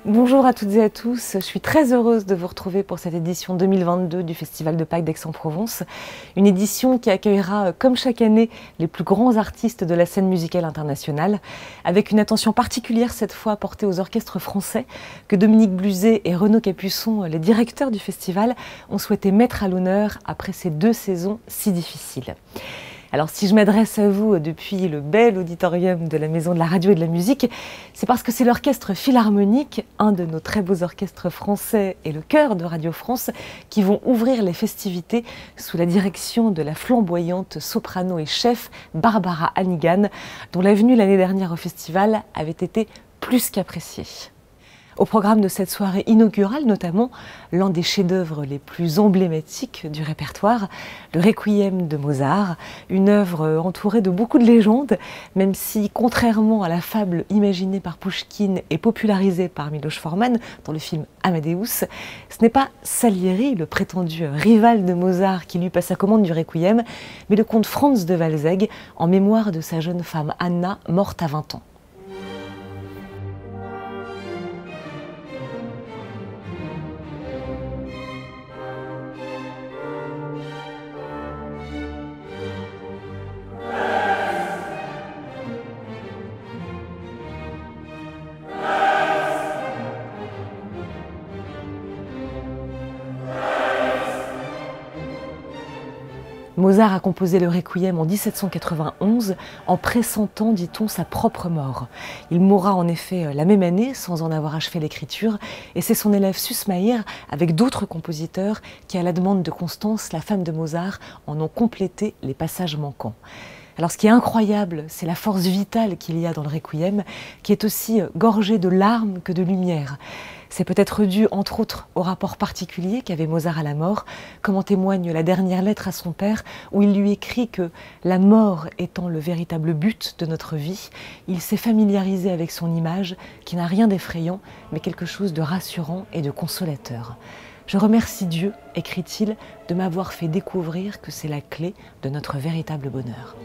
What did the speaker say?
Bonjour à toutes et à tous, je suis très heureuse de vous retrouver pour cette édition 2022 du Festival de Pâques d'Aix-en-Provence. Une édition qui accueillera, comme chaque année, les plus grands artistes de la scène musicale internationale, avec une attention particulière cette fois portée aux orchestres français que Dominique Bluzet et Renaud Capuçon, les directeurs du festival, ont souhaité mettre à l'honneur après ces 2 saisons si difficiles. Alors si je m'adresse à vous depuis le bel auditorium de la Maison de la Radio et de la Musique, c'est parce que c'est l'Orchestre Philharmonique, un de nos très beaux orchestres français et le chœur de Radio France, qui vont ouvrir les festivités sous la direction de la flamboyante soprano et chef Barbara Hannigan, dont la venue l'année dernière au festival avait été plus qu'appréciée. Au programme de cette soirée inaugurale, notamment, l'un des chefs-d'œuvre les plus emblématiques du répertoire, le Requiem de Mozart, une œuvre entourée de beaucoup de légendes, même si, contrairement à la fable imaginée par Pouchkine et popularisée par Miloš Forman dans le film Amadeus, ce n'est pas Salieri, le prétendu rival de Mozart, qui lui passe la commande du Requiem, mais le comte Franz de Walsegg, en mémoire de sa jeune femme Anna, morte à 20 ans. Mozart a composé le Requiem en 1791, en pressentant, dit-on, sa propre mort. Il mourra en effet la même année, sans en avoir achevé l'écriture, et c'est son élève Süssmayer, avec d'autres compositeurs, qui, à la demande de Constance, la femme de Mozart, en ont complété les passages manquants. Alors ce qui est incroyable, c'est la force vitale qu'il y a dans le Requiem, qui est aussi gorgée de larmes que de lumière. C'est peut-être dû, entre autres, au rapport particulier qu'avait Mozart à la mort, comme en témoigne la dernière lettre à son père, où il lui écrit que, la mort étant le véritable but de notre vie, il s'est familiarisé avec son image, qui n'a rien d'effrayant, mais quelque chose de rassurant et de consolateur. Je remercie Dieu, écrit-il, de m'avoir fait découvrir que c'est la clé de notre véritable bonheur.